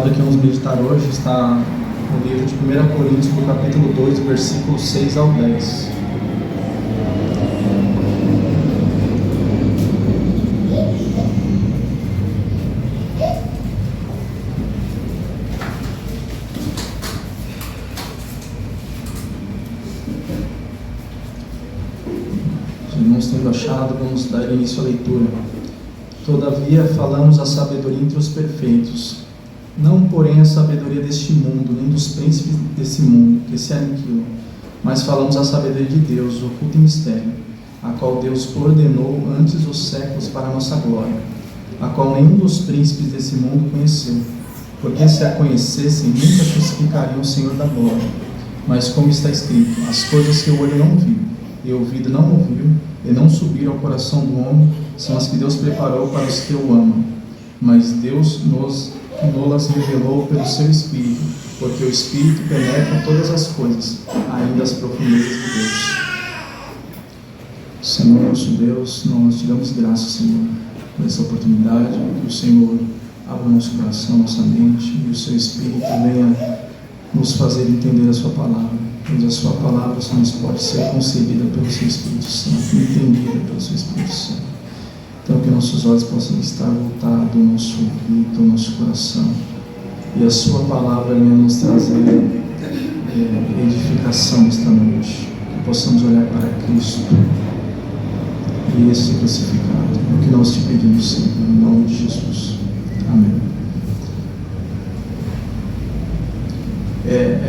palavra que vamos meditar hoje está no livro de 1 Coríntios, no capítulo 2, versículos 6 ao 10. Os irmãos tendo achado, vamos dar início à leitura. Todavia falamos a sabedoria entre os perfeitos, não porém a sabedoria deste mundo, nem dos príncipes desse mundo, que se aniquilam, mas falamos a sabedoria de Deus, o oculto mistério, a qual Deus ordenou antes dos séculos para a nossa glória, a qual nenhum dos príncipes desse mundo conheceu, porque se a conhecessem, nunca crucificariam o Senhor da glória. Mas como está escrito, as coisas que o olho não viu, e o ouvido não ouviu, e não subiram ao coração do homem, são as que Deus preparou para os que o amam. Mas Deus nos revelou pelo seu Espírito, porque o Espírito penetra todas as coisas, ainda as profundezas de Deus. Senhor nosso Deus, nós te damos graças, Senhor, por essa oportunidade, que o Senhor abra o nosso coração, nossa mente, e o seu Espírito venha nos fazer entender a sua palavra, pois a sua palavra só nos pode ser concebida pelo seu Espírito Santo, entendida pelo seu Espírito Santo. Então que nossos olhos possam estar voltados ao nosso ouvido, ao nosso coração, e a sua palavra venha nos trazer edificação esta noite, que possamos olhar para Cristo e esse crucificado. É o que nós te pedimos, Senhor, em nome de Jesus. Amém.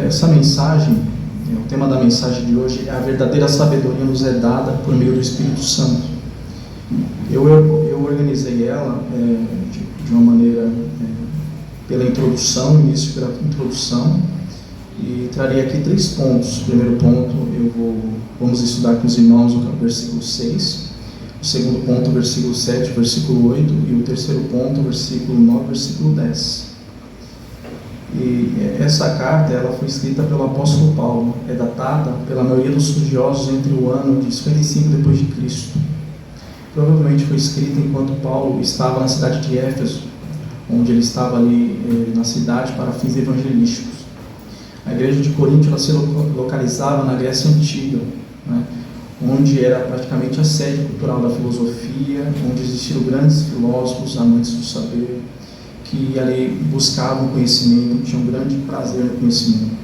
Essa mensagem, o tema da mensagem de hoje é: a verdadeira sabedoria nos é dada por meio do Espírito Santo. Eu organizei ela de uma maneira pela introdução, início pela introdução, e trarei aqui 3 pontos. O primeiro ponto vamos estudar com os irmãos o versículo 6, o segundo ponto o versículo 7, o versículo 8, e o terceiro ponto o versículo 9, versículo 10. E essa carta ela foi escrita pelo apóstolo Paulo, é datada pela maioria dos estudiosos entre o ano de 55 depois de Cristo. Provavelmente foi escrita enquanto Paulo estava na cidade de Éfeso, onde ele estava ali na cidade para fins evangelísticos. A igreja de Corinto ela se localizava na Grécia Antiga, né, onde era praticamente a sede cultural da filosofia, onde existiam grandes filósofos, amantes do saber, que ali buscavam conhecimento, tinham grande prazer no conhecimento.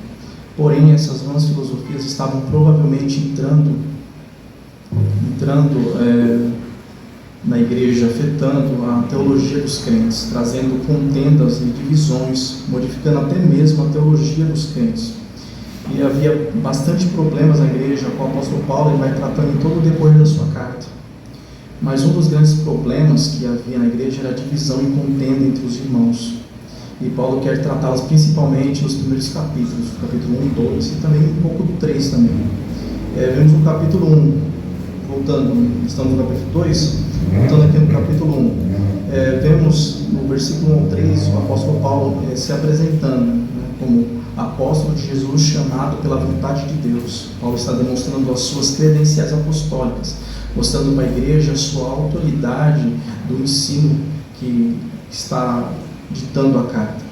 Porém, essas vãs filosofias estavam provavelmente entrando na igreja, afetando a teologia dos crentes, trazendo contendas e divisões, modificando até mesmo a teologia dos crentes. E havia bastante problemas na igreja, com o apóstolo Paulo ele vai tratando em todo o decorrer da sua carta. Mas um dos grandes problemas que havia na igreja era a divisão e contenda entre os irmãos. E Paulo quer tratá-las principalmente nos primeiros capítulos, capítulo 1, 2 e também um pouco do 3 também. Vemos no capítulo 1, voltando, estamos no capítulo 2, voltando aqui no capítulo 1, vemos no versículo 1 ao 3 o apóstolo Paulo se apresentando, né, como apóstolo de Jesus chamado pela vontade de Deus. Paulo está demonstrando as suas credenciais apostólicas, mostrando para a igreja a sua autoridade do ensino que está ditando a carta.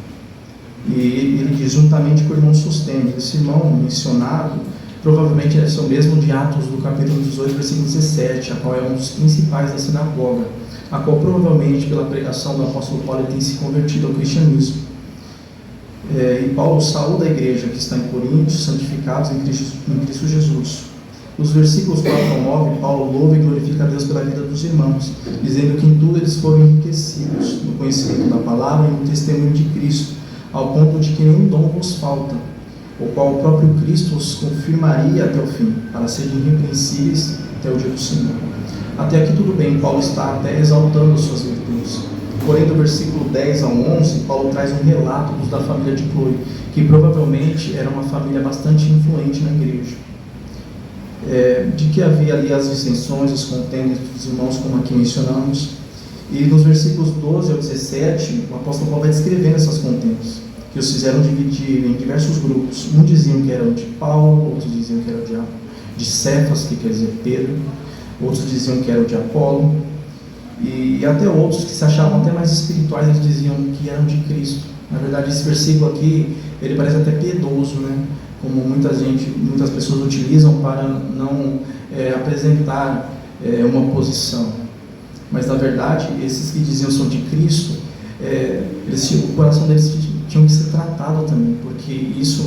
E ele diz, juntamente com o irmão Sostênio. Esse irmão mencionado provavelmente é o mesmo de Atos do capítulo 18, versículo 17, a qual é um dos principais da sinagoga, a qual provavelmente pela pregação do apóstolo Paulo ele tem se convertido ao cristianismo. E Paulo saúda a igreja que está em Corinto, santificados em Cristo Jesus. Nos versículos 4 ao 9, Paulo louva e glorifica a Deus pela vida dos irmãos, dizendo que em tudo eles foram enriquecidos no conhecimento da palavra e no testemunho de Cristo, ao ponto de que nenhum dom vos falta, o qual o próprio Cristo os confirmaria até o fim, para serem irrepreensíveis até o dia do Senhor. Até aqui tudo bem, Paulo está até exaltando as suas virtudes. Porém, do versículo 10 ao 11, Paulo traz um relato da família de Cloe, que provavelmente era uma família bastante influente na igreja. De que havia ali as dissensões, as contendas dos irmãos, como aqui mencionamos. E nos versículos 12 ao 17, o apóstolo Paulo vai descrevendo essas contendas, que os fizeram dividir em diversos grupos. Um diziam que era de Paulo, outros diziam que era de Cefas, que quer dizer Pedro, outros diziam que era de Apolo. E até outros que se achavam até mais espirituais, eles diziam que eram de Cristo. Na verdade, esse versículo aqui, ele parece até piedoso, né? Como muitas pessoas utilizam para não apresentar uma posição. Mas, na verdade, esses que diziam são de Cristo, o coração deles tinha que ser tratado também, porque isso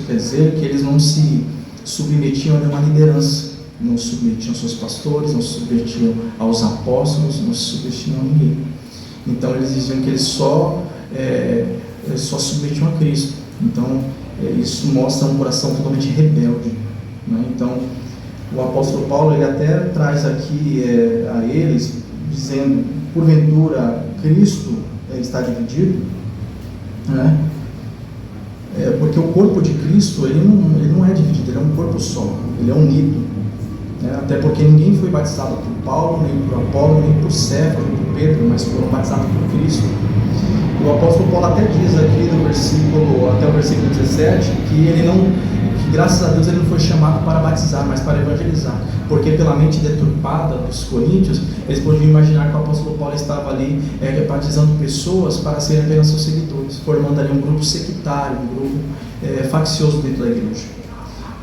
quer dizer que eles não se submetiam a nenhuma liderança, não se submetiam aos seus pastores, não se submetiam aos apóstolos, não se submetiam a ninguém. Então eles diziam que eles só submetiam a Cristo. Então isso mostra um coração totalmente rebelde, né? Então o apóstolo Paulo, ele até traz aqui a eles, dizendo: porventura Cristo está dividido, né? Porque o corpo de Cristo ele não é dividido, ele é um corpo só, ele é unido, né? Até porque ninguém foi batizado por Paulo, nem por Apolo, nem por Cefas, nem por Pedro, mas foram batizados por Cristo. O apóstolo Paulo até diz aqui até o versículo 17, que graças a Deus ele não foi chamado para batizar, mas para evangelizar, porque pela mente deturpada dos coríntios, eles podiam imaginar que o apóstolo Paulo estava ali batizando pessoas para serem apenas seus seguidores, formando ali um grupo sectário, um grupo faccioso dentro da igreja.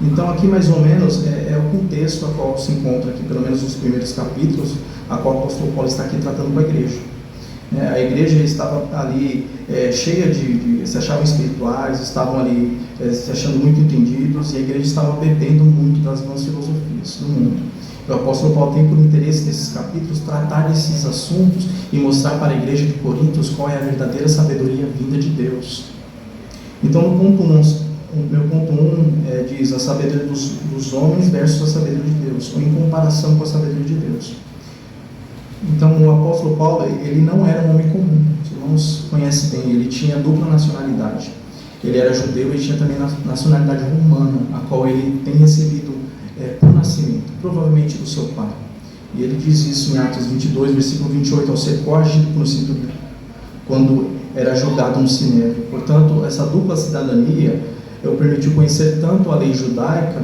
Então aqui mais ou menos é o contexto a qual se encontra aqui, pelo menos nos primeiros capítulos, a qual o apóstolo Paulo está aqui tratando com a igreja. A igreja estava ali cheia se achavam espirituais, estavam ali se achando muito entendidos, e a igreja estava bebendo muito das vãs filosofias do mundo. O apóstolo Paulo tem por interesse nesses capítulos tratar desses assuntos e mostrar para a igreja de Coríntios qual é a verdadeira sabedoria vinda de Deus. Então no ponto 1 diz a sabedoria dos homens versus a sabedoria de Deus, ou em comparação com a sabedoria de Deus. Então o apóstolo Paulo, ele não era um homem comum, os irmãos conhecem bem, ele tinha dupla nacionalidade. Ele era judeu e tinha também nacionalidade romana, a qual ele tem recebido por nascimento, provavelmente do seu pai. E ele diz isso em Atos 22, versículo 28, ao ser coagido por um centurião, quando era julgado no Sinédrio. Portanto, essa dupla cidadania o permitiu conhecer tanto a lei judaica,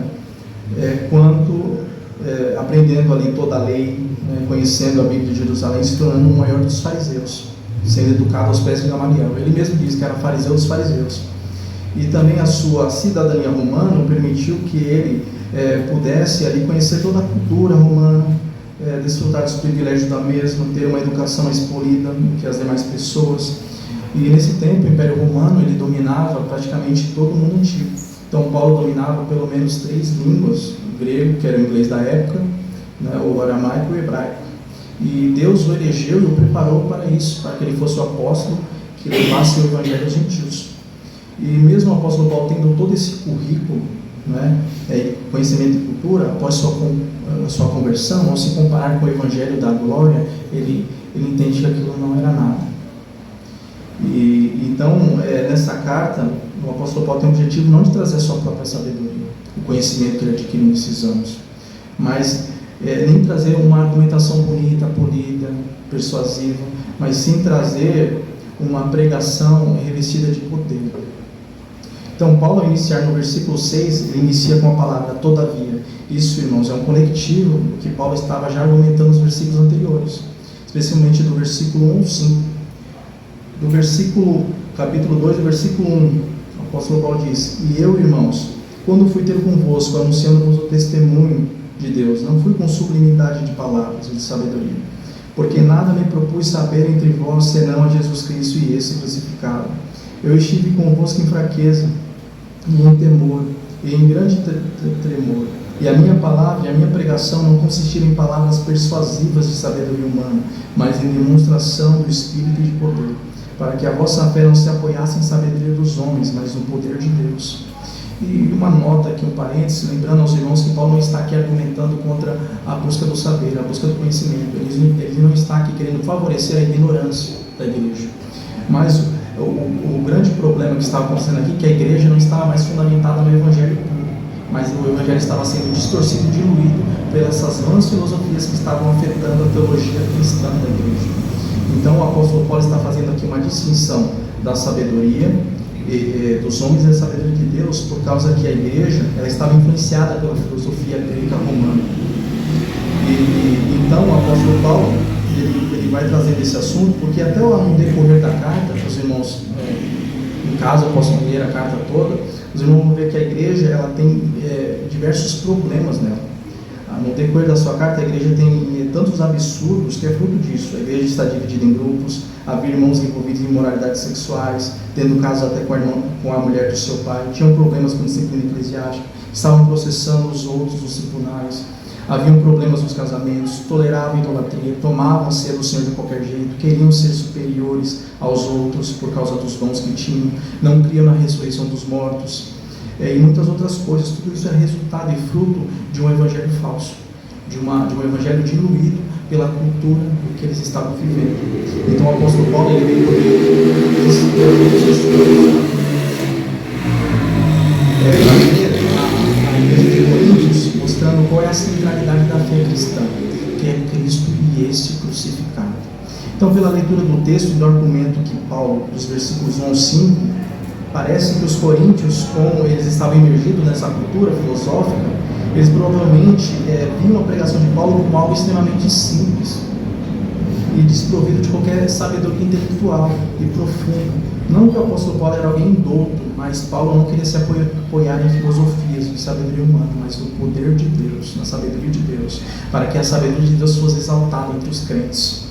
quanto aprendendo ali toda a lei, conhecendo a Bíblia de Jerusalém, se tornando o maior dos fariseus, sendo educado aos pés de Gamaliel. Ele mesmo diz que era fariseu dos fariseus. E também a sua cidadania romana permitiu que ele pudesse ali conhecer toda a cultura romana, desfrutar dos privilégios da mesma, ter uma educação mais polida que as demais pessoas. E nesse tempo o Império Romano ele dominava praticamente todo o mundo antigo. Então Paulo dominava pelo menos 3 línguas: o grego, que era o inglês da época, né, o aramaico e o hebraico. E Deus o elegeu e o preparou para isso, para que ele fosse o apóstolo que levasse o evangelho aos gentios. E mesmo o apóstolo Paulo tendo todo esse currículo, né, conhecimento e cultura, após sua conversão, ao se comparar com o evangelho da glória, ele entende que aquilo não era nada. E então, nessa carta, o apóstolo Paulo tem o objetivo não de trazer a sua própria sabedoria, o conhecimento que ele adquiriu nesses anos, mas nem trazer uma argumentação bonita, polida, persuasiva, mas sim trazer uma pregação revestida de poder. Então, Paulo, ao iniciar no versículo 6, ele inicia com a palavra todavia. Isso, irmãos, é um conectivo que Paulo estava já argumentando nos versículos anteriores, especialmente do versículo 1 ao 5. Capítulo 2, do versículo 1, o apóstolo Paulo diz: E eu, irmãos, quando fui ter convosco, anunciando-vos o testemunho de Deus, não fui com sublimidade de palavras e de sabedoria, porque nada me propus saber entre vós, senão a Jesus Cristo e esse crucificado. Eu estive convosco em fraqueza, e em temor, e em grande tremor. E a minha palavra e a minha pregação não consistiram em palavras persuasivas de sabedoria humana, mas em demonstração do Espírito e de poder, para que a vossa fé não se apoiasse em sabedoria dos homens, mas no poder de Deus. E uma nota aqui, um parênteses, lembrando aos irmãos que Paulo não está aqui argumentando contra a busca do saber, a busca do conhecimento. Ele não está aqui querendo favorecer a ignorância da igreja. Mas o grande problema que estava acontecendo aqui é que a igreja não estava mais fundamentada no evangelho puro, mas o evangelho estava sendo distorcido e diluído pelas vãs filosofias que estavam afetando a teologia cristã da igreja. Então o apóstolo Paulo está fazendo aqui uma distinção da sabedoria dos homens e da sabedoria de Deus, por causa que a igreja ela estava influenciada pela filosofia grega romana. Então o apóstolo Paulo ele vai trazendo esse assunto, porque até no decorrer da carta, os irmãos, em casa, possam ler a carta toda, os irmãos vão ver que a igreja ela tem diversos problemas nela. No decorrer da sua carta, a igreja tem tantos absurdos que é fruto disso. A igreja está dividida em grupos, havia irmãos envolvidos em imoralidades sexuais, tendo casos até com a mulher do seu pai, tinham problemas com disciplina eclesiástica, estavam processando os outros nos tribunais, haviam problemas nos casamentos, toleravam idolatria, tomavam ser do Senhor de qualquer jeito, queriam ser superiores aos outros por causa dos dons que tinham, não criam na ressurreição dos mortos, e muitas outras coisas. Tudo isso é resultado e fruto de um evangelho falso, de um evangelho diluído pela cultura que eles estavam vivendo. Então o apóstolo Paulo ele veio a igreja de Coríntios, mostrando qual é a centralidade da fé cristã, que é Cristo e este crucificado. Então, pela leitura do texto e do argumento que Paulo, dos versículos 1 ao 5, parece que os coríntios, como eles estavam imergidos nessa cultura filosófica, eles provavelmente viam a pregação de Paulo como algo extremamente simples e desprovido de qualquer sabedoria intelectual e profunda. Não que o apóstolo Paulo era alguém douto, mas Paulo não queria se apoiar em filosofias de sabedoria humana, mas no poder de Deus, na sabedoria de Deus, para que a sabedoria de Deus fosse exaltada entre os crentes.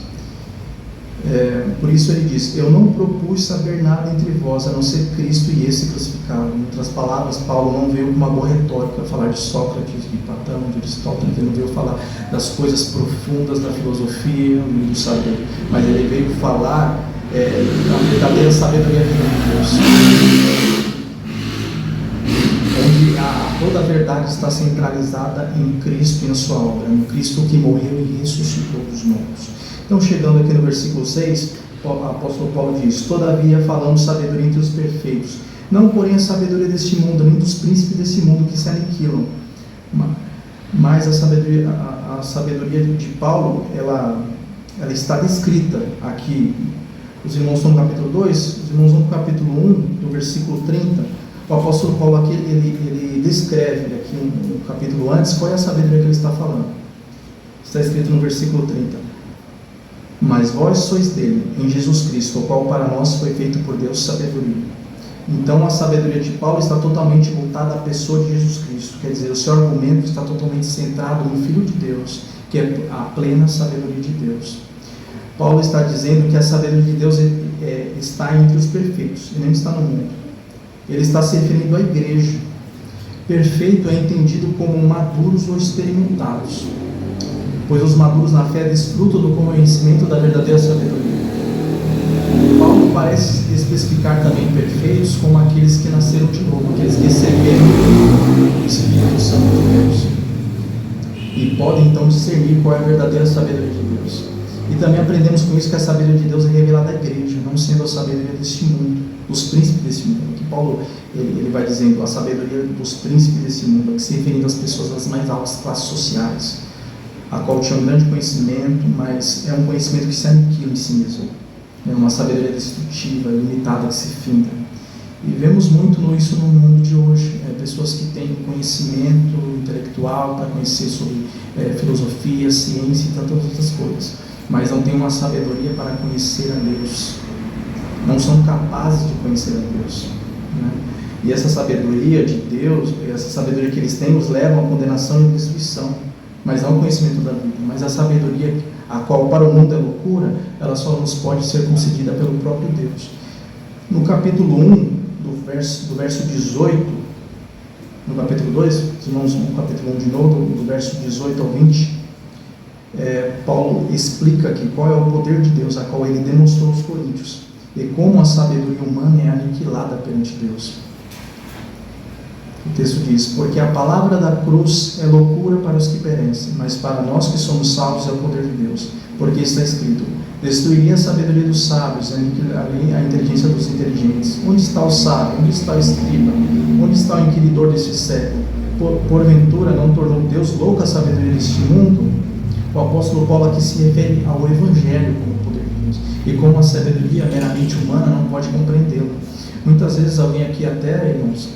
Por isso ele diz: eu não propus saber nada entre vós, a não ser Cristo e esse crucificado. Em outras palavras, Paulo não veio com uma boa retórica falar de Sócrates, de Platão, de Aristóteles. Ele não veio falar das coisas profundas da filosofia e do saber, mas ele veio falar da verdadeira sabedoria de Deus, onde toda a verdade está centralizada em Cristo e na sua obra, em Cristo que morreu e ressuscitou dos mortos. Então, chegando aqui no versículo 6, o apóstolo Paulo diz: todavia falamos sabedoria entre os perfeitos, não porém a sabedoria deste mundo, nem dos príncipes desse mundo que se aniquilam, mas a sabedoria de Paulo, ela está descrita aqui. Os irmãos estão no capítulo 2, os irmãos vão no capítulo 1, do versículo 30, o apóstolo Paulo aqui, ele descreve aqui um capítulo antes, qual é a sabedoria que ele está falando. Está escrito no versículo 30: mas vós sois dele, em Jesus Cristo, o qual para nós foi feito por Deus sabedoria. Então a sabedoria de Paulo está totalmente voltada à pessoa de Jesus Cristo, quer dizer, o seu argumento está totalmente centrado no Filho de Deus, que é a plena sabedoria de Deus. Paulo está dizendo que a sabedoria de Deus está entre os perfeitos, e não está no mundo. Ele está se referindo à igreja. Perfeito é entendido como maduros ou experimentados, pois os maduros na fé desfrutam do conhecimento da verdadeira sabedoria. Paulo parece especificar também perfeitos como aqueles que nasceram de novo, aqueles que receberam o Espírito Santo de Deus e podem então discernir qual é a verdadeira sabedoria de Deus. E também aprendemos com isso que a sabedoria de Deus é revelada à igreja, não sendo a sabedoria deste mundo, dos príncipes deste mundo. Que Paulo ele vai dizendo a sabedoria dos príncipes deste mundo, que se referindo às pessoas das mais altas classes sociais, a qual tinha um grande conhecimento, mas é um conhecimento que se aniquila em si mesmo. É uma sabedoria destrutiva, limitada, que se finda. E vemos muito isso no mundo de hoje. Pessoas que têm conhecimento intelectual para conhecer sobre filosofia, ciência e tantas outras coisas, mas não têm uma sabedoria para conhecer a Deus. Não são capazes de conhecer a Deus, né? E essa sabedoria de Deus, essa sabedoria que eles têm, os levam à condenação e destruição. Mas não o conhecimento da vida, mas a sabedoria, a qual para o mundo é loucura, ela só nos pode ser concedida pelo próprio Deus. No capítulo 1, do verso 18, no capítulo 2, os irmãos vão no capítulo 1 de novo, do verso 18 ao 20, Paulo explica aqui qual é o poder de Deus, a qual ele demonstrou aos coríntios, e como a sabedoria humana é aniquilada perante Deus. O texto diz: porque a palavra da cruz é loucura para os que perecem, mas para nós que somos salvos é o poder de Deus. Porque está escrito: destruiria a sabedoria dos sábios, aniquilaria a inteligência dos inteligentes. Onde está o sábio? Onde está o escriba? Onde está o inquiridor deste século? Porventura não tornou Deus louca a sabedoria deste mundo? O apóstolo Paulo aqui se refere ao Evangelho como poder de Deus, e como a sabedoria meramente humana não pode compreendê-lo. Muitas vezes alguém aqui até, irmãos,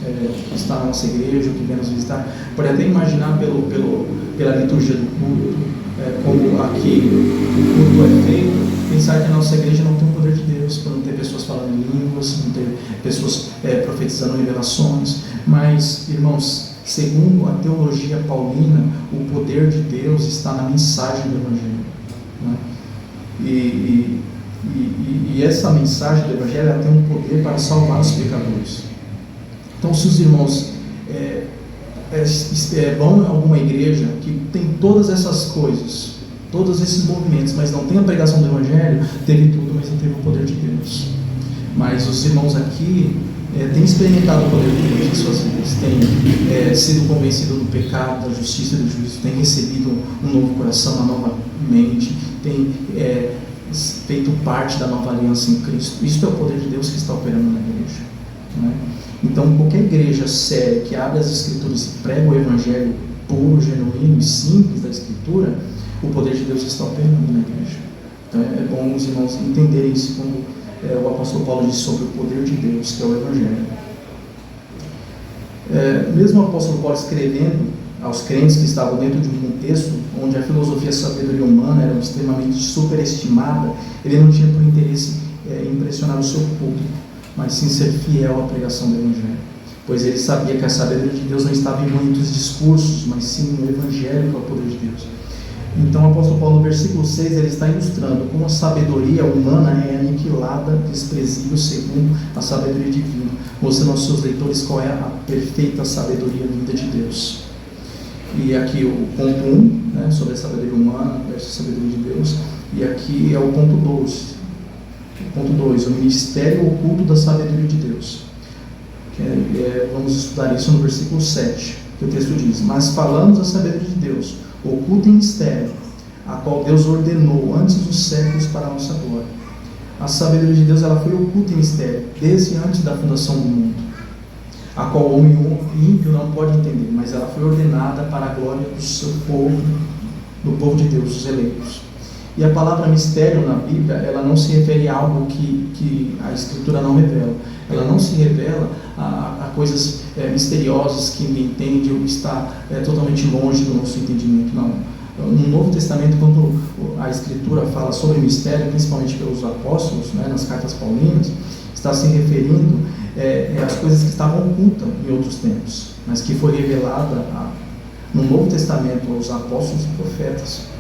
que está na nossa igreja, ou que vem nos visitar, pode até imaginar pela liturgia do culto, como aqui o culto é feito, pensar que a nossa igreja não tem o poder de Deus, por não ter pessoas falando em línguas, não ter pessoas profetizando revelações, mas, irmãos, segundo a teologia paulina, o poder de Deus está na mensagem do Evangelho, né? E essa mensagem do Evangelho, ela tem um poder para salvar os pecadores. Então, se os irmãos vão em alguma igreja que tem todas essas coisas, todos esses movimentos, mas não tem a pregação do Evangelho, teve tudo, mas não teve o poder de Deus. Mas os irmãos aqui têm experimentado o poder de Deus em suas vidas, têm sido convencidos do pecado, da justiça e do juízo, têm recebido um novo coração, uma nova mente, têm feito parte da nova aliança em Cristo. Isso é o poder de Deus que está operando na igreja, né? Então, qualquer igreja séria que abre as Escrituras e prega o Evangelho puro, genuíno e simples da Escritura, o poder de Deus está operando na igreja. Então, é bom os irmãos entenderem isso, como o apóstolo Paulo disse sobre o poder de Deus, que é o Evangelho. Mesmo o apóstolo Paulo escrevendo aos crentes que estavam dentro de um contexto onde a filosofia e a sabedoria humana eram extremamente superestimada, ele não tinha por interesse impressionar o seu público, mas sim ser fiel à pregação do Evangelho, pois ele sabia que a sabedoria de Deus não estava em muitos discursos, mas sim no Evangelho, que é o poder de Deus. Então o apóstolo Paulo, no versículo 6, ele está ilustrando como a sabedoria humana é aniquilada, desprezível segundo a sabedoria divina, mostrando aos seus leitores qual é a perfeita sabedoria vinda de Deus. E aqui o ponto 1, né, sobre a sabedoria humana versus a sabedoria de Deus, e aqui é o ponto 2. Ponto 2, o ministério oculto da sabedoria de Deus. Vamos estudar isso no versículo 7, que o texto diz: mas falamos a sabedoria de Deus, oculta em mistério, a qual Deus ordenou antes dos séculos para a nossa glória. A sabedoria de Deus, ela foi oculta em mistério, desde antes da fundação do mundo, a qual o homem ímpio não pode entender, mas ela foi ordenada para a glória do seu povo, do povo de Deus, os eleitos. E a palavra mistério na Bíblia, ela não se refere a algo que a Escritura não revela. Ela não se revela a coisas misteriosas que ninguém entende ou que está totalmente longe do nosso entendimento. Não. No Novo Testamento, quando a Escritura fala sobre mistério, principalmente pelos apóstolos, né, nas cartas paulinas, está se referindo às coisas que estavam ocultas em outros tempos, mas que foi revelada no Novo Testamento aos apóstolos e profetas.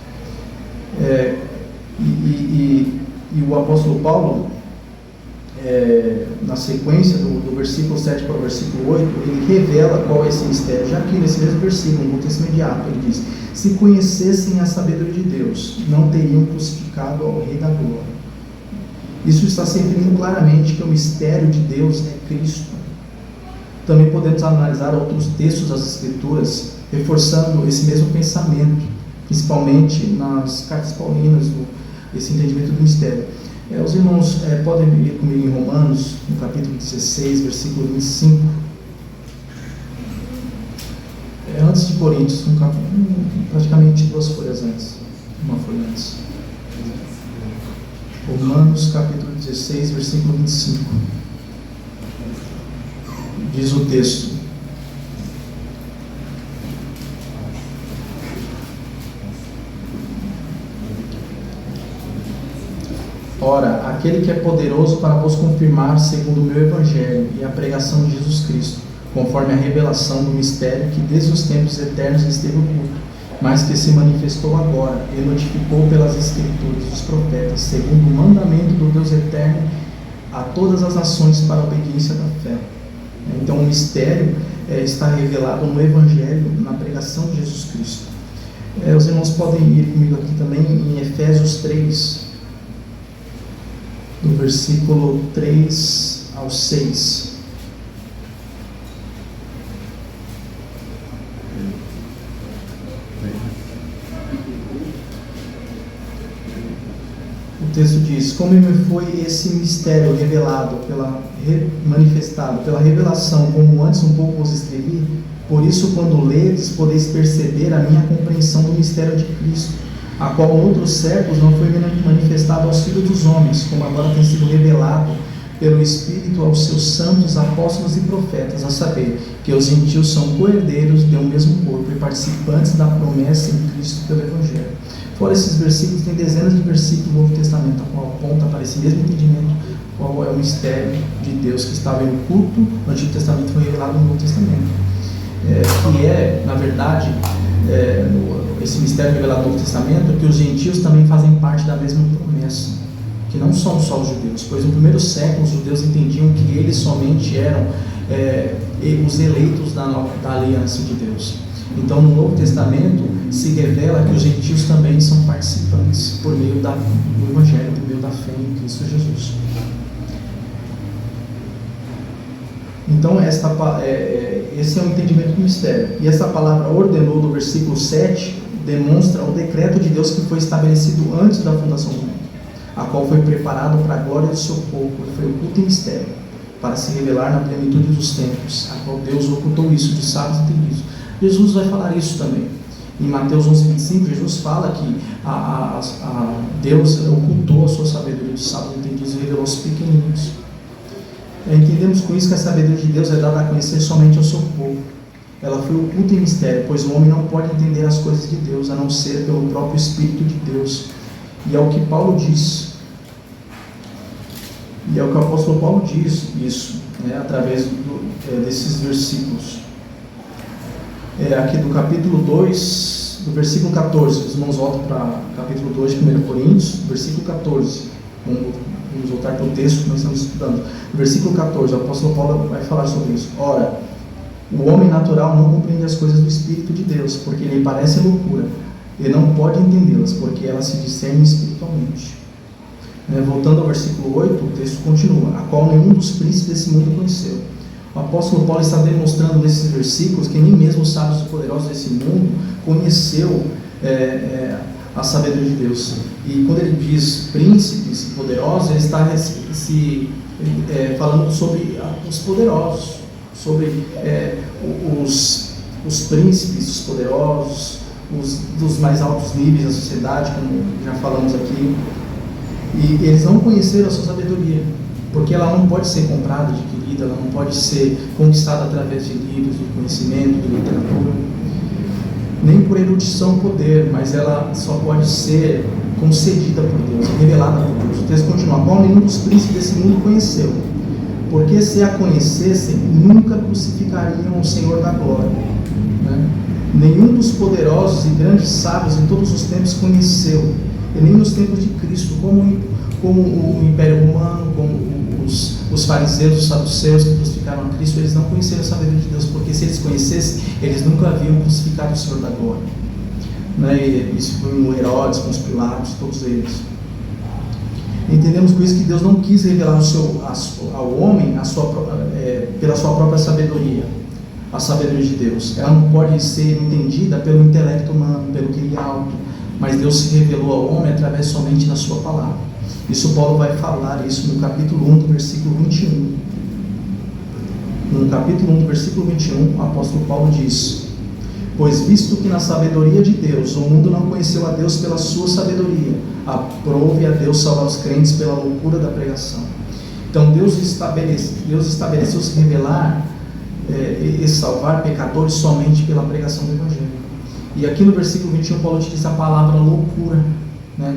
E o apóstolo Paulo, na sequência do versículo 7 para o versículo 8, ele revela qual é esse mistério. Já que nesse mesmo versículo, no contexto imediato, ele diz: se conhecessem a sabedoria de Deus, não teriam crucificado ao Rei da Glória. Isso está se referindo claramente que o mistério de Deus é Cristo. Também podemos analisar outros textos das Escrituras reforçando esse mesmo pensamento, principalmente nas cartas paulinas, esse entendimento do mistério. Os irmãos podem ler comigo em Romanos, no capítulo 16, versículo 25. Antes de Coríntios, praticamente 2 folhas antes. Uma folha antes. Romanos, capítulo 16, versículo 25. Diz o texto: ora, aquele que é poderoso para vos confirmar segundo o meu evangelho e a pregação de Jesus Cristo, conforme a revelação do mistério que desde os tempos eternos esteve oculto, mas que se manifestou agora e notificou pelas Escrituras os profetas, segundo o mandamento do Deus eterno, a todas as nações para a obediência da fé. Então o mistério está revelado no Evangelho, na pregação de Jesus Cristo. Os irmãos podem ir comigo aqui também em Efésios 3, do versículo 3 ao 6. O texto diz: como me foi esse mistério revelado, manifestado pela revelação, como antes um pouco vos escrevi, por isso quando ledes, podeis perceber a minha compreensão do mistério de Cristo, a qual em outros séculos não foi manifestado aos filhos dos homens, como agora tem sido revelado pelo Espírito aos seus santos apóstolos e profetas, a saber, que os gentios são co-herdeiros de um mesmo corpo e participantes da promessa em Cristo pelo Evangelho. Fora esses versículos, tem dezenas de versículos no Novo Testamento, a qual aponta para esse mesmo entendimento, qual é o mistério de Deus que estava em oculto no Antigo Testamento e foi revelado no Novo Testamento. Que é, na verdade, esse mistério revelado no Novo Testamento, que os gentios também fazem parte da mesma promessa, que não são só os judeus, pois no primeiro século os judeus entendiam que eles somente eram os eleitos da aliança de Deus. Então no Novo Testamento se revela que os gentios também são participantes por meio do Evangelho, por meio da fé em Cristo Jesus. Então esse é o entendimento do mistério. E essa palavra ordenou do versículo 7 demonstra o decreto de Deus que foi estabelecido antes da fundação do mundo, a qual foi preparado para a glória do seu povo, foi oculto em mistério, para se revelar na plenitude dos tempos, a qual Deus ocultou isso de sábios entendidos. Jesus vai falar isso também. Em Mateus 11:25, Jesus fala que Deus ocultou a sua sabedoria dos sábios entendidos e revelou aos pequeninos. Entendemos com isso que a sabedoria de Deus é dada a conhecer somente ao seu povo. Ela foi oculta em mistério, pois o homem não pode entender as coisas de Deus, a não ser pelo próprio Espírito de Deus. E é o que Paulo diz. E é o que o apóstolo Paulo diz, isso, através desses versículos. Aqui do capítulo 2, do versículo 14, os irmãos voltam para o capítulo 2 de 1 Coríntios, versículo 14. Vamos voltar para o texto que nós estamos estudando. No versículo 14, o apóstolo Paulo vai falar sobre isso. Ora, o homem natural não compreende as coisas do Espírito de Deus, porque lhe parecem loucura. Ele não pode entendê-las, porque elas se discernem espiritualmente. Voltando ao versículo 8, o texto continua: a qual nenhum dos príncipes desse mundo conheceu. O apóstolo Paulo está demonstrando nesses versículos que nem mesmo os sábios e poderosos desse mundo conheceu a sabedoria de Deus. E quando ele diz príncipes e poderosos, ele está falando sobre os poderosos, sobre os príncipes, os poderosos, dos mais altos níveis da sociedade, como já falamos aqui. E eles não conheceram a sua sabedoria, porque ela não pode ser comprada, adquirida, ela não pode ser conquistada através de livros, de conhecimento, de literatura, nem por erudição ou poder, mas ela só pode ser concedida por Deus, revelada por Deus. O texto continua: qual nenhum dos príncipes desse mundo conheceu, porque se a conhecessem, nunca crucificariam o Senhor da glória. Nenhum dos poderosos e grandes sábios em todos os tempos conheceu, e nem nos tempos de Cristo, como o Império Romano, como os fariseus, os saduceus que crucificaram a Cristo, eles não conheceram a sabedoria de Deus, porque se eles conhecessem, eles nunca haviam crucificado o Senhor da glória. Isso foi com Herodes, com os Pilatos, todos eles. Entendemos com isso que Deus não quis revelar ao homem pela sua própria sabedoria, a sabedoria de Deus. Ela não pode ser entendida pelo intelecto humano, pelo que ele é alto, mas Deus se revelou ao homem através somente da sua palavra. Isso Paulo vai falar isso no capítulo 1 do versículo 21. No capítulo 1 do versículo 21, o apóstolo Paulo diz: pois visto que na sabedoria de Deus o mundo não conheceu a Deus pela sua sabedoria, aprove a Deus salvar os crentes pela loucura da pregação. Então Deus estabeleceu se revelar e salvar pecadores somente pela pregação do Evangelho. E aqui no versículo 21 Paulo utiliza a palavra loucura,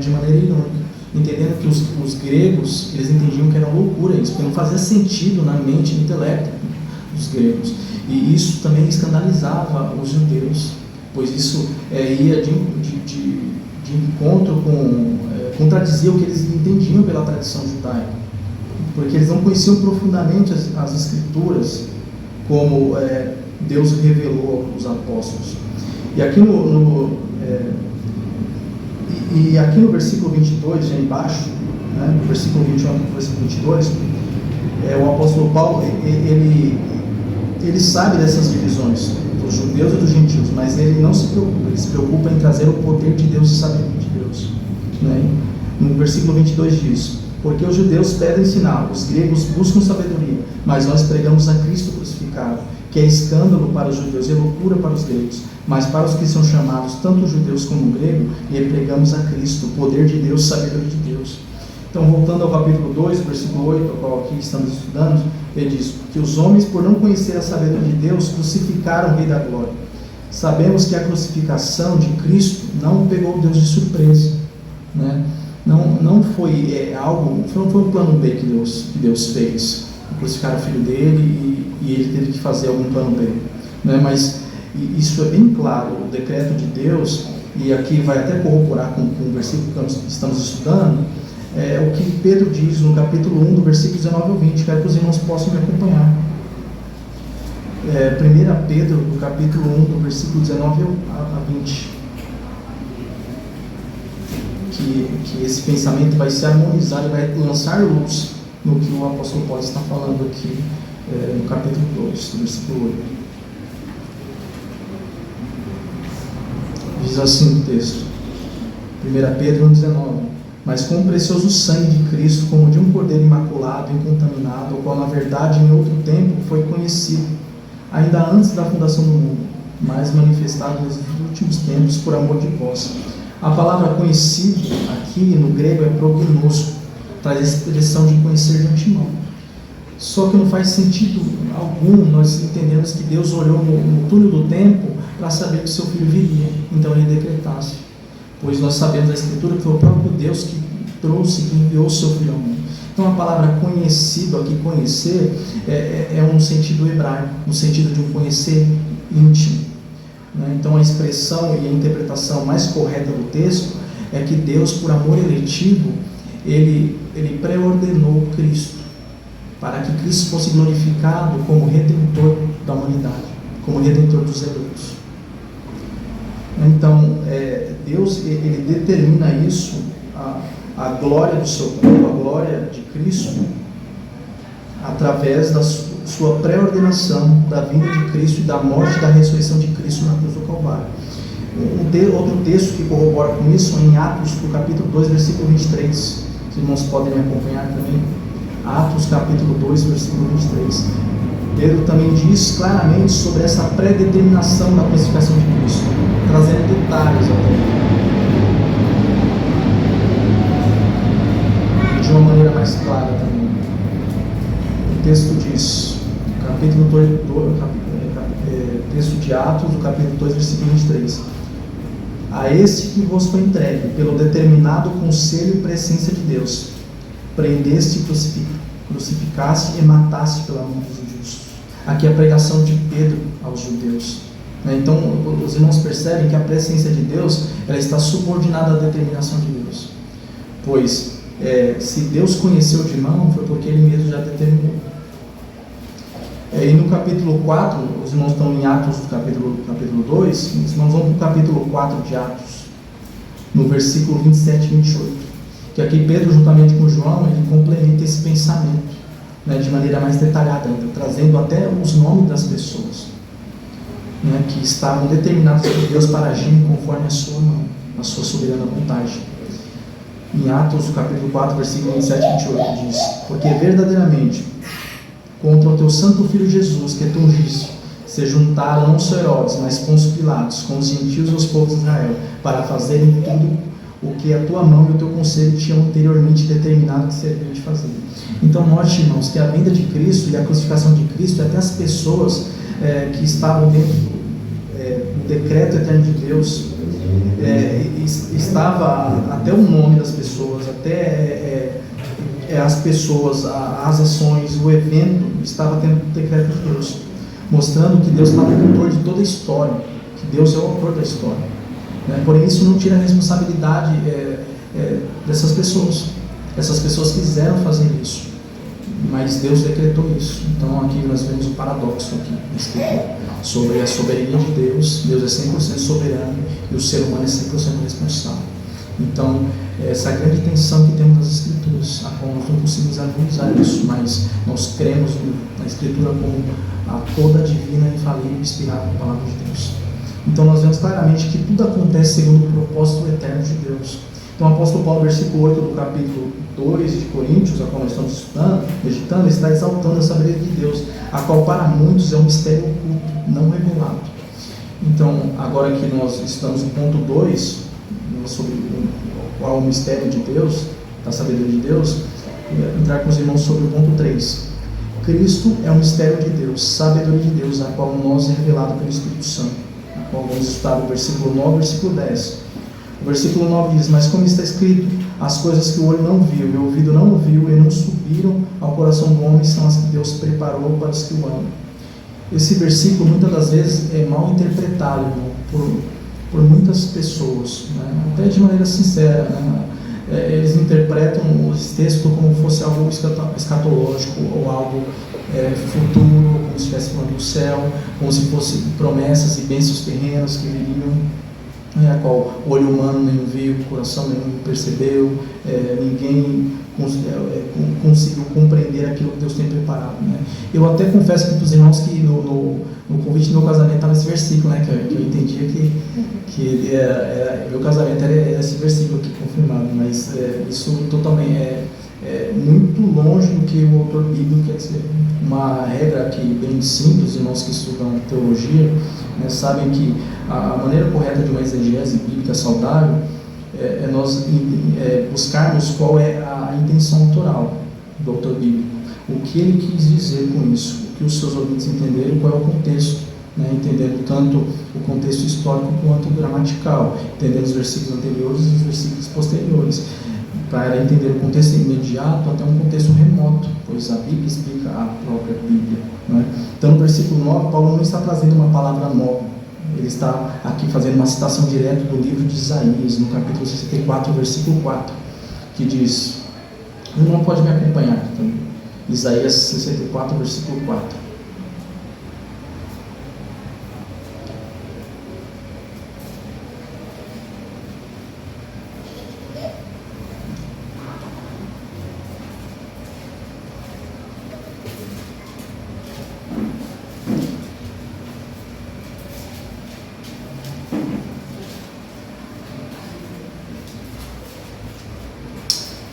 de maneira irônica, entendendo que os gregos, eles entendiam que era loucura isso, porque não fazia sentido na mente e no intelecto dos gregos. E isso também escandalizava os judeus, pois isso ia de encontro contradizia o que eles entendiam pela tradição judaica, porque eles não conheciam profundamente as Escrituras, como Deus revelou aos apóstolos. E aqui aqui no versículo 22, já embaixo, no versículo 21 ao versículo 22, o apóstolo Paulo, ele sabe dessas divisões, dos judeus e dos gentios, mas ele não se preocupa, ele se preocupa em trazer o poder de Deus e sabedoria de Deus. No versículo 22 diz: porque os judeus pedem sinal, os gregos buscam sabedoria, mas nós pregamos a Cristo crucificado, que é escândalo para os judeus e loucura para os gregos, mas para os que são chamados, tanto judeus como grego, lhe pregamos a Cristo, poder de Deus, sabedoria de Deus. Então, voltando ao capítulo 2, versículo 8, ao qual aqui estamos estudando, ele diz: que os homens, por não conhecer a sabedoria de Deus, crucificaram o Rei da Glória, Sabemos que a crucificação de Cristo não pegou Deus de surpresa, né? Não foi algo, não foi um plano B que Deus fez, crucificar o filho dele e ele teve que fazer algum plano B, né? Mas isso é bem claro, o decreto de Deus, e aqui vai até corroborar com o versículo que estamos estudando, o que Pedro diz no capítulo 1, do versículo 19 ao 20, quero que os irmãos possam me acompanhar. 1 Pedro, no capítulo 1, do versículo 19 a 20, que esse pensamento vai se harmonizar e vai lançar luz no que o apóstolo Paulo está falando aqui, no capítulo 2, do versículo 8. Diz assim o texto, 1 Pedro 1,19: mas com o precioso sangue de Cristo, como de um cordeiro imaculado, incontaminado, o qual na verdade em outro tempo foi conhecido, ainda antes da fundação do mundo, mas manifestado nos últimos tempos por amor de vós. A palavra conhecido aqui no grego é prognosco, traz a expressão de conhecer de antemão. Só que não faz sentido algum nós entendemos que Deus olhou no túnel do tempo para saber que seu filho viria, então ele decretasse. Pois nós sabemos da Escritura que foi o próprio Deus que trouxe, que enviou o seu filho ao mundo. Então a palavra conhecido aqui, conhecer, é um sentido hebraico, no sentido de um conhecer íntimo, né? Então a expressão e a interpretação mais correta do texto é que Deus, por amor eletivo, ele pré-ordenou Cristo, para que Cristo fosse glorificado como Redentor da humanidade, como Redentor dos eleitos. Então, Deus ele determina isso, a glória do seu corpo, a glória de Cristo, através da sua pré-ordenação da vinda de Cristo e da morte e da ressurreição de Cristo na cruz do Calvário. Outro texto que corrobora com isso é em Atos, do capítulo 2, versículo 23. Os irmãos podem me acompanhar também. Atos, capítulo 2, versículo 23. Pedro também diz claramente sobre essa predeterminação da crucificação de Cristo, trazendo detalhes de uma maneira mais clara também. O texto diz, capítulo 2, texto de Atos, do capítulo 2, versículo 23. A este que vos foi entregue, pelo determinado conselho e presciência de Deus, prendeste, crucificaste e mataste pela mão dos justos. Aqui é a pregação de Pedro aos judeus. Então, os irmãos percebem que a presciência de Deus, ela está subordinada à determinação de Deus. Pois, se Deus conheceu de mão, foi porque Ele mesmo já determinou. E no capítulo 4, os irmãos estão em Atos do capítulo 2, os irmãos vão para o capítulo 4 de Atos, no versículo 27 e 28. Que aqui Pedro, juntamente com João, ele complementa esse pensamento, né, de maneira mais detalhada ainda, trazendo até os nomes das pessoas, né, que estavam determinados por Deus para agir conforme a sua mão, a sua soberana vontade. Em Atos, capítulo 4, versículo 27 e 28, diz: porque verdadeiramente contra o teu santo filho Jesus, que tu ungiste, se juntaram não só Herodes, mas Pôncio Pilatos, com os gentios e os povos de Israel, para fazerem tudo o que a tua mão e o teu conselho tinham anteriormente determinado que serviam de fazer. Então note, irmãos, que a vinda de Cristo e a crucificação de Cristo, até as pessoas que estavam dentro do decreto eterno de Deus, estava até o nome das pessoas, até as pessoas, as ações, o evento estava dentro do decreto de Deus, mostrando que Deus estava no autor de toda a história, que Deus é o autor da história, né? Porém isso não tira a responsabilidade dessas pessoas. Essas pessoas quiseram fazer isso, mas Deus decretou isso. Então aqui nós vemos um paradoxo aqui na Escritura, sobre a soberania de Deus. Deus é 100% soberano e o ser humano é 100% responsável. Então essa é a grande tensão que temos nas Escrituras, a qual nós não conseguimos harmonizar isso, mas nós cremos na Escritura como a toda divina, infalível, inspirada palavra de Deus. Então nós vemos claramente que tudo acontece segundo o propósito eterno de Deus. Então o apóstolo Paulo, versículo 8 do capítulo 2 de Coríntios, a qual nós estamos estudando, meditando, está exaltando a sabedoria de Deus, a qual para muitos é um mistério oculto, não revelado. Então, agora que nós estamos no ponto 2, sobre qual é o mistério de Deus, da sabedoria de Deus, entrar com os irmãos sobre o ponto 3. Cristo é o mistério de Deus, sabedoria de Deus, a qual nós é revelado pelo Espírito Santo. qual vamos estudar o versículo 9 e o versículo 10. O versículo 9 diz: mas como está escrito, as coisas que o olho não viu e o ouvido não ouviu e não subiram ao coração do homem são as que Deus preparou para os que o amam. Esse versículo muitas das vezes é mal interpretado, irmão, por muitas pessoas, né? Até de maneira sincera, né? Eles interpretam esse texto como fosse algo escatológico ou algo futuro, como se estivesse falando do céu, como se fossem promessas e bênçãos terrenas que viriam, a qual o olho humano nem viu, o coração nem percebeu, ninguém conseguiu compreender aquilo que Deus tem preparado, né? Eu até confesso para os irmãos que no convite do meu casamento estava esse versículo, né? Que eu entendia que meu casamento era esse versículo aqui confirmado, mas isso totalmente é muito longe do que o autor bíblico quer dizer. Uma regra aqui bem simples, os irmãos que estudam teologia, né, sabem que a maneira correta de uma exegese bíblica saudável é nós buscarmos qual é a intenção autoral do autor bíblico, o que ele quis dizer com isso, o que os seus ouvintes entenderam, qual é o contexto, né, entendendo tanto o contexto histórico quanto o gramatical, entendendo os versículos anteriores e os versículos posteriores, para entender o contexto imediato até um contexto remoto, pois a Bíblia explica a própria Bíblia, né? Então no versículo 9, Paulo não está trazendo uma palavra nova, ele está aqui fazendo uma citação direta do livro de Isaías, no capítulo 64, versículo 4, que diz, o irmão pode me acompanhar também, Isaías 64, versículo 4.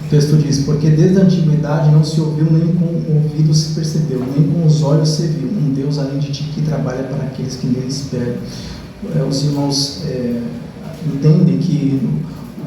O texto diz, porque desde a antiguidade não se ouviu, nem com o ouvido se percebeu, nem com os olhos se viu, um Deus além de ti que trabalha para aqueles que nele esperam. Os irmãos entendem que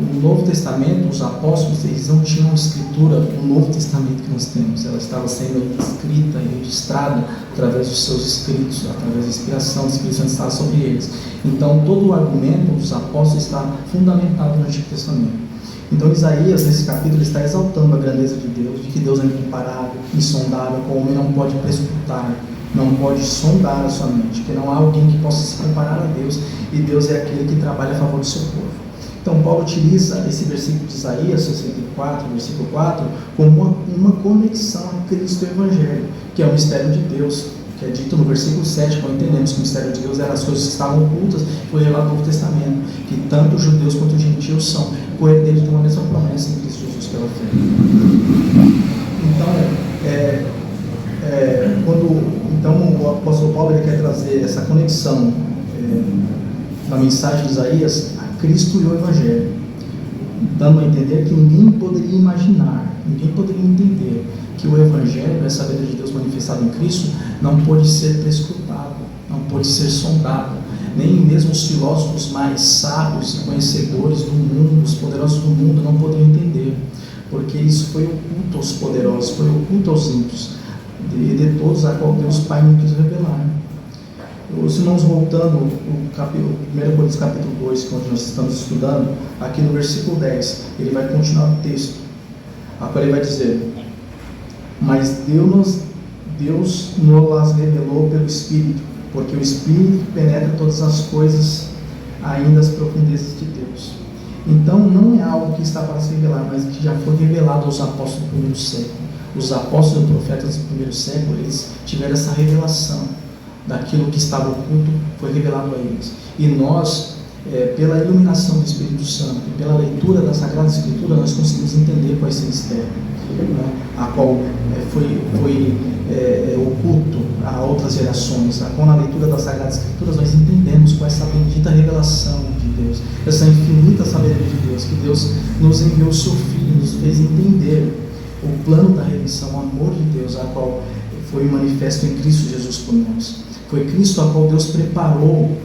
no Novo Testamento, os apóstolos, eles não tinham escritura no Novo Testamento que nós temos, ela estava sendo escrita e registrada através dos seus escritos, através da inspiração, o Espírito Santo estava sobre eles. Então todo o argumento dos apóstolos está fundamentado no Antigo Testamento. Então Isaías, nesse capítulo, está exaltando a grandeza de Deus, de que Deus é incomparável, insondável, que o homem não pode prescrutar, não pode sondar a sua mente, que não há alguém que possa se comparar a Deus, e Deus é aquele que trabalha a favor do seu povo. Então Paulo utiliza esse versículo de Isaías 64, versículo 4, como uma conexão a Cristo e o Evangelho, que é o mistério de Deus, que é dito no versículo 7, quando entendemos que o mistério de Deus eram as coisas que estavam ocultas, foi revelado no Novo Testamento, que tanto os judeus quanto os gentios são coerdeiros de uma mesma promessa em Cristo Jesus pela fé. Então o apóstolo Paulo ele quer trazer essa conexão na mensagem de Isaías a Cristo e o Evangelho, dando a entender que ninguém poderia imaginar, ninguém poderia entender que o Evangelho, essa vida de Deus manifestada em Cristo, não pode ser prescrutado, não pode ser sondado, nem mesmo os filósofos mais sábios e conhecedores do mundo, os poderosos do mundo, não poderiam entender, porque isso foi oculto aos poderosos, foi oculto aos ímpios, de todos a qual Deus Pai não quis revelar. Os irmãos voltando o 1 Coríntios capítulo 2, onde nós estamos estudando, aqui no versículo 10, ele vai continuar o texto, agora ele vai dizer, mas Deus nos revelou pelo Espírito, porque o Espírito penetra todas as coisas, ainda as profundezas de Deus. Então não é algo que está para se revelar, mas que já foi revelado aos apóstolos do primeiro século. Os apóstolos e profetas do primeiro século, eles tiveram essa revelação daquilo que estava oculto, foi revelado a eles. E nós, pela iluminação do Espírito Santo e pela leitura da Sagrada Escritura, nós conseguimos entender qual é esse mistério, né? A qual foi oculto a outras gerações, a qual na leitura das Sagradas Escrituras nós entendemos com essa bendita revelação de Deus, essa infinita sabedoria de Deus, que Deus nos enviou o seu Filho, nos fez entender o plano da redenção, o amor de Deus, a qual foi manifesto em Cristo Jesus por nós. Foi Cristo a qual Deus preparou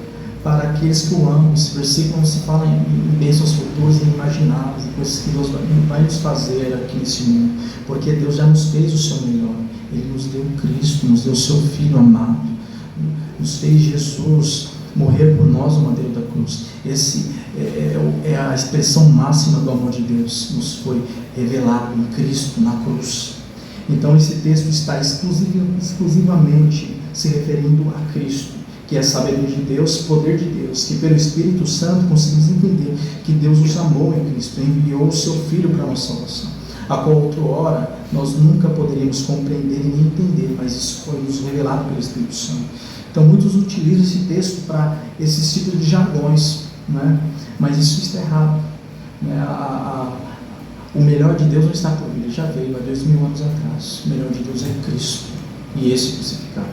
para aqueles que o amam. Esse versículo não se fala em bênçãos futuras e inimagináveis, em coisas que Deus vai nos fazer aqui nesse mundo, porque Deus já nos fez o seu melhor. Ele nos deu Cristo, nos deu o seu Filho amado, nos fez Jesus, morrer por nós no madeiro da cruz. Esse é a expressão máxima do amor de Deus, nos foi revelado em Cristo na cruz. Então esse texto está exclusivamente se referindo a Cristo, que é a sabedoria de Deus, poder de Deus, que pelo Espírito Santo conseguimos entender que Deus nos amou em Cristo, enviou o seu Filho para a nossa salvação, a qual outrora nós nunca poderíamos compreender e nem entender, mas isso foi nos revelado pelo Espírito Santo. Então muitos utilizam esse texto para esses tipos de jargões, né? Mas isso está errado, né? O melhor de Deus não está por vir, ele já veio há 2000 anos atrás. O melhor de Deus é Cristo e esse crucificado.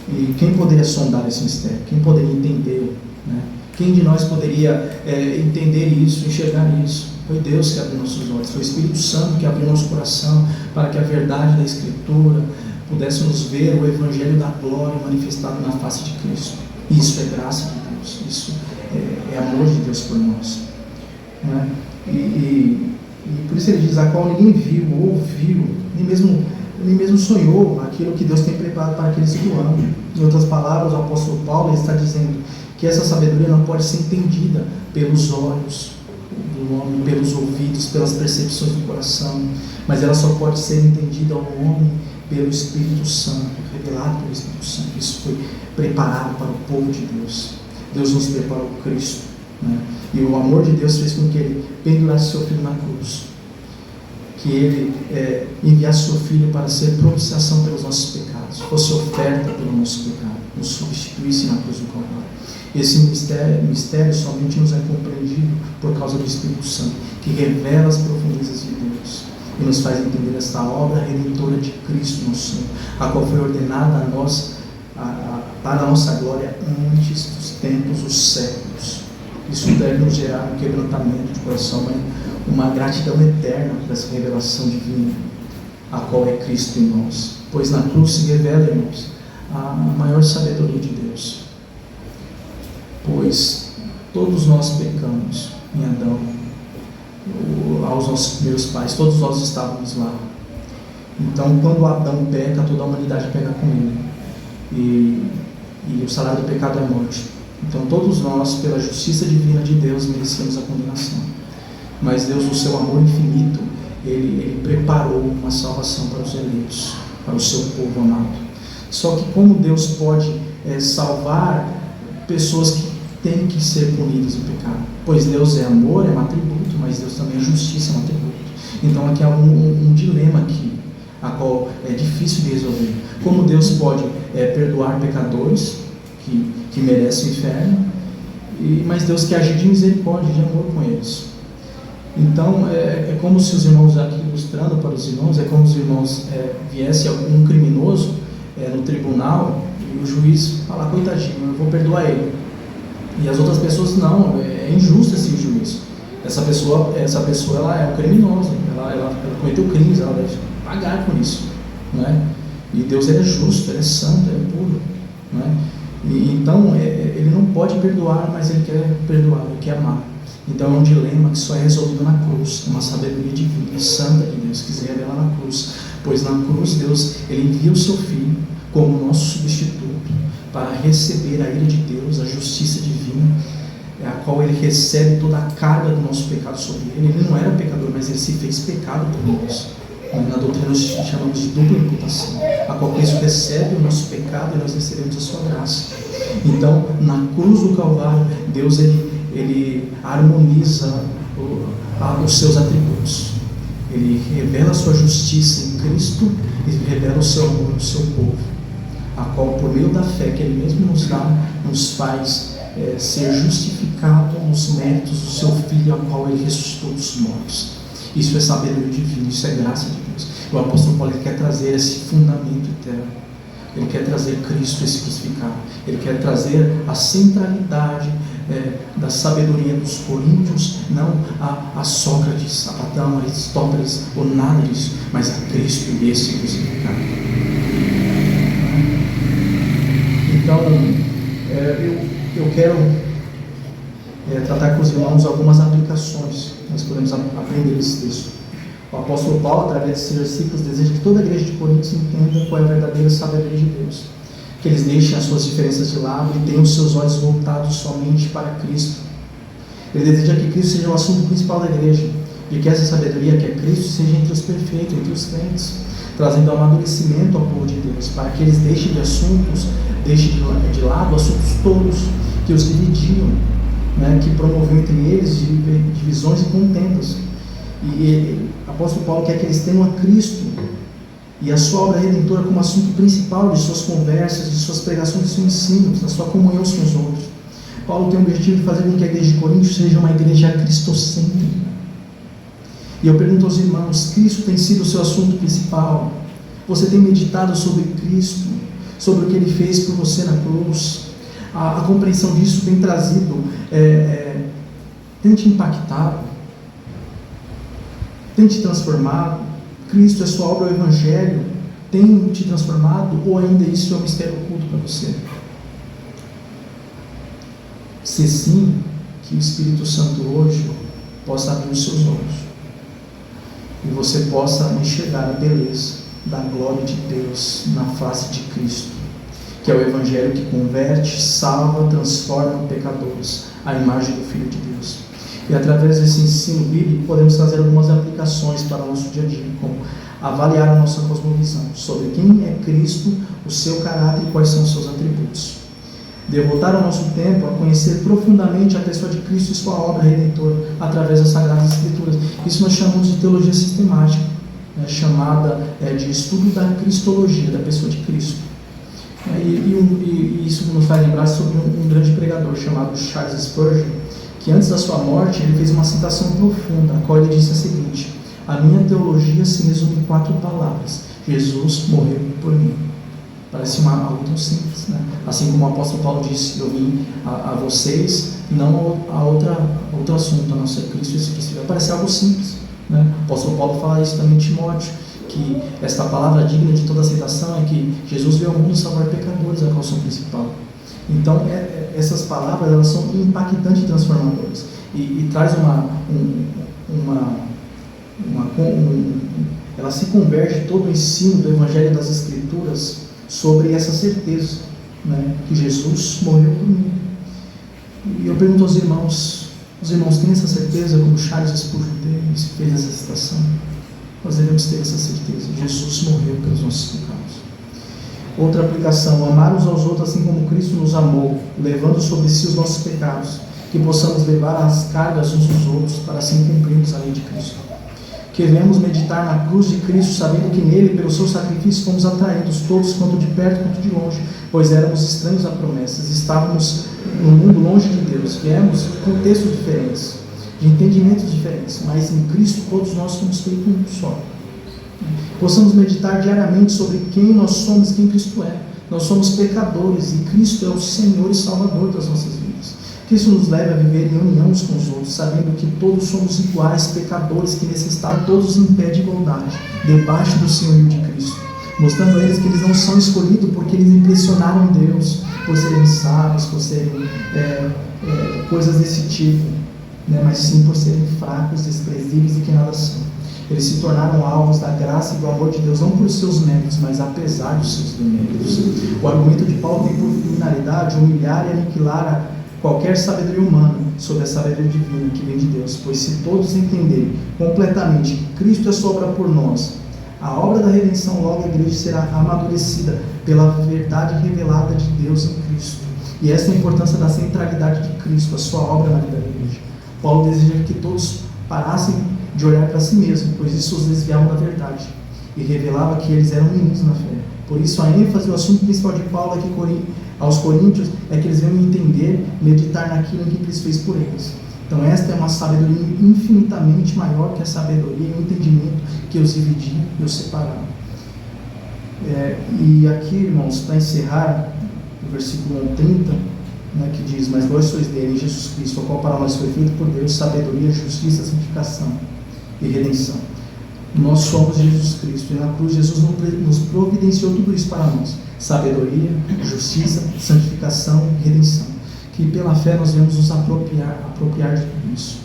E quem poderia sondar esse mistério? Quem poderia entender, né? Quem de nós poderia entender isso, enxergar isso? Foi Deus que abriu nossos olhos, foi o Espírito Santo que abriu nosso coração para que a verdade da Escritura pudéssemos ver o Evangelho da glória manifestado na face de Cristo. Isso é graça de Deus, isso é amor de Deus por nós, né? E por isso ele diz: a qual ninguém viu, ouviu, nem mesmo sonhou aquilo que Deus tem preparado para aqueles que o amam. Em outras palavras, o apóstolo Paulo está dizendo que essa sabedoria não pode ser entendida pelos olhos do homem, pelos ouvidos, pelas percepções do coração, mas ela só pode ser entendida ao homem pelo Espírito Santo, revelado pelo Espírito Santo. Isso foi preparado para o povo de Deus. Deus nos preparou Cristo, né? E o amor de Deus fez com que ele pendurasse seu filho na cruz, que ele enviasse seu filho para ser propiciação pelos nossos pecados, fosse oferta pelo nosso pecado, nos substituísse na cruz do Calvário. Esse mistério somente nos é compreendido por causa do Espírito Santo, que revela as profundezas de Deus e nos faz entender esta obra redentora de Cristo, nosso Senhor, a qual foi ordenada a nós para a nossa glória antes dos tempos, dos séculos. Isso deve nos gerar um quebrantamento de coração, uma gratidão eterna por essa revelação divina, a qual é Cristo em nós. Pois na cruz se revela, irmãos, a maior sabedoria de Deus. Pois todos nós pecamos em Adão, aos nossos primeiros pais, todos nós estávamos lá. Então, quando Adão peca, toda a humanidade peca com ele. E o salário do pecado é a morte. Então, todos nós, pela justiça divina de Deus, merecemos a condenação. Mas Deus, no seu amor infinito, Ele preparou uma salvação para os eleitos, para o seu povo amado. Só que como Deus pode salvar pessoas que têm que ser punidas no pecado? Pois Deus é amor, é um atributo, mas Deus também é justiça, é um atributo. Então aqui há um dilema aqui, a qual é difícil de resolver. Como Deus pode perdoar pecadores que merecem o inferno, mas Deus quer agir de misericórdia, de amor com eles. Então é como se os irmãos, aqui ilustrando para os irmãos, é como se os irmãos viesse algum criminoso no tribunal e o juiz falar: coitadinho, eu vou perdoar ele. E as outras pessoas não, é injusto esse juiz. Essa pessoa ela é um criminoso, ela cometeu crimes, ela deve pagar por isso, né? E Deus é justo, Ele é santo, Ele é puro, né? E então Ele não pode perdoar, mas Ele quer perdoar, Ele quer amar. Então é um dilema que só é resolvido na cruz, uma sabedoria divina, santa de Deus, que se revela na cruz. Pois na cruz Deus Ele envia o seu Filho como nosso substituto para receber a ira de Deus, a justiça divina, a qual Ele recebe toda a carga do nosso pecado sobre Ele. Ele não era pecador, mas Ele se fez pecado por nós. Na doutrina nós chamamos de dupla imputação, a qual Cristo recebe o nosso pecado e nós recebemos a sua graça. Então, na cruz do Calvário, Deus ele harmoniza os seus atributos. Ele revela a sua justiça em Cristo e revela o seu amor no seu povo, a qual, por meio da fé que Ele mesmo nos dá, nos faz ser justificado nos méritos do seu Filho, ao qual Ele ressuscitou dos mortos. Isso é sabedoria divina, isso é graça de Deus. O apóstolo Paulo quer trazer esse fundamento eterno. Ele quer trazer Cristo, esse crucificado. Ele quer trazer a centralidade da sabedoria dos coríntios, não a Sócrates, a Platão, a Aristóteles, ou nada disso, mas a Cristo e esse crucificado. Então, eu quero tratar com os irmãos algumas aplicações que nós podemos aprender desse texto. O apóstolo Paulo, através desses versículos, deseja que toda a igreja de Corinto entenda qual é a verdadeira sabedoria de Deus. que eles deixem as suas diferenças de lado e tenham os seus olhos voltados somente para Cristo. Ele deseja que Cristo seja o assunto principal da igreja, e que essa sabedoria, que é Cristo, seja entre os perfeitos, entre os crentes, trazendo amadurecimento ao povo de Deus, para que eles deixem de lado assuntos todos que os dividiam, né, que promoviam entre eles divisões e contendas. E o apóstolo Paulo quer que eles tenham a Cristo e a sua obra redentora como assunto principal de suas conversas, de suas pregações, de seus ensinos, da sua comunhão com os outros. Paulo tem o objetivo de fazer com que a igreja de Corinto seja uma igreja cristocêntrica. E eu pergunto aos irmãos: Cristo tem sido o seu assunto principal? Você tem meditado sobre Cristo, sobre o que Ele fez por você na cruz? A compreensão disso tem trazido, tem te impactado, tem te transformado? Cristo é sua obra, o Evangelho, tem te transformado? Ou ainda isso é um mistério oculto para você? Se sim, que o Espírito Santo hoje possa abrir os seus olhos e você possa enxergar a beleza da glória de Deus na face de Cristo, que é o Evangelho que converte, salva, transforma pecadores à imagem do Filho de Deus. E através desse ensino bíblico podemos trazer algumas aplicações para o nosso dia a dia, como avaliar a nossa cosmovisão sobre quem é Cristo, o seu caráter e quais são os seus atributos. Devotar o nosso tempo a conhecer profundamente a pessoa de Cristo e sua obra redentora através das Sagradas Escrituras. Isso nós chamamos de teologia sistemática, chamada de estudo da cristologia, da pessoa de Cristo. E isso nos faz lembrar sobre um grande pregador chamado Charles Spurgeon, que antes da sua morte ele fez uma citação profunda, a qual ele disse a seguinte: a minha teologia se resume em 4 palavras: Jesus morreu por mim. Parece algo tão simples, né? Assim como o apóstolo Paulo disse: eu vim a vocês, não a outro assunto, a não ser Cristo e esse princípio. Parece algo simples, né? O apóstolo Paulo fala isso também em Timóteo, que esta palavra digna de toda aceitação é que Jesus veio ao mundo salvar pecadores, a qual são principal. Então, essas palavras, elas são impactantes e transformadoras, e traz ela se converge todo o ensino do Evangelho das Escrituras sobre essa certeza, né, que Jesus morreu por mim. E eu pergunto aos irmãos: os irmãos têm essa certeza, como Charles Spurgeon fez essa citação? Nós devemos ter essa certeza: Jesus morreu pelos nossos pecados. Outra aplicação: amar uns aos outros assim como Cristo nos amou, levando sobre si os nossos pecados, que possamos levar as cargas uns dos outros, para assim cumprirmos a lei de Cristo. Queremos meditar na cruz de Cristo, sabendo que nele, pelo seu sacrifício, fomos atraídos todos, quanto de perto quanto de longe, pois éramos estranhos a promessas, estávamos no mundo longe de Deus, viemos de contextos diferentes, de entendimentos diferentes, mas em Cristo todos nós somos feitos um só. Possamos meditar diariamente sobre quem nós somos, quem Cristo é. Nós somos pecadores e Cristo é o Senhor e Salvador das nossas vidas. Que isso nos leve a viver em união uns com os outros, sabendo que todos somos iguais, pecadores que necessitam, todos em pé de igualdade, debaixo do senhorio de Cristo, mostrando a eles que eles não são escolhidos porque eles impressionaram Deus, por serem sábios, por serem coisas desse tipo, né? Mas sim por serem fracos, desprezíveis e que nada são. Eles se tornaram alvos da graça e do amor de Deus, não por seus méritos, mas apesar dos seus deméritos. O argumento de Paulo tem por finalidade humilhar e aniquilar qualquer sabedoria humana sobre a sabedoria divina que vem de Deus, pois se todos entenderem completamente que Cristo é sua obra por nós, a obra da redenção, logo a igreja será amadurecida pela verdade revelada de Deus em Cristo. E essa é a importância da centralidade de Cristo, a sua obra na vida da igreja. Paulo deseja que todos parassem de olhar para si mesmos, pois isso os desviava da verdade e revelava que eles eram meninos na fé. Por isso a ênfase, o assunto principal de Paulo aqui aos Coríntios é que eles venham entender, meditar naquilo que Cristo fez por eles. Então esta é uma sabedoria infinitamente maior que a sabedoria e o entendimento que os dividia e os separava. E aqui, irmãos, para encerrar, o versículo 30, né, que diz: mas vós sois dele, Jesus Cristo, a qual para nós foi feito por Deus sabedoria, justiça, santificação e redenção. Nós somos Jesus Cristo, e na cruz Jesus nos providenciou tudo isso para nós: sabedoria, justiça, santificação e redenção. Que pela fé nós viemos nos apropriar de tudo isso,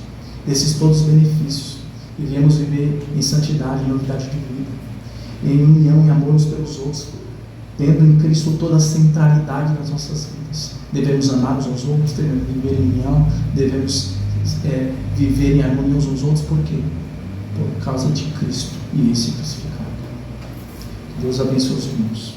desses todos os benefícios, e viemos viver em santidade, em novidade de vida, em união e amor uns pelos outros, tendo em Cristo toda a centralidade nas nossas vidas. Devemos amar uns aos outros, devemos viver em união, devemos viver em harmonia uns aos outros. Por quê? Por causa de Cristo e esse crucificado. Deus abençoe os irmãos.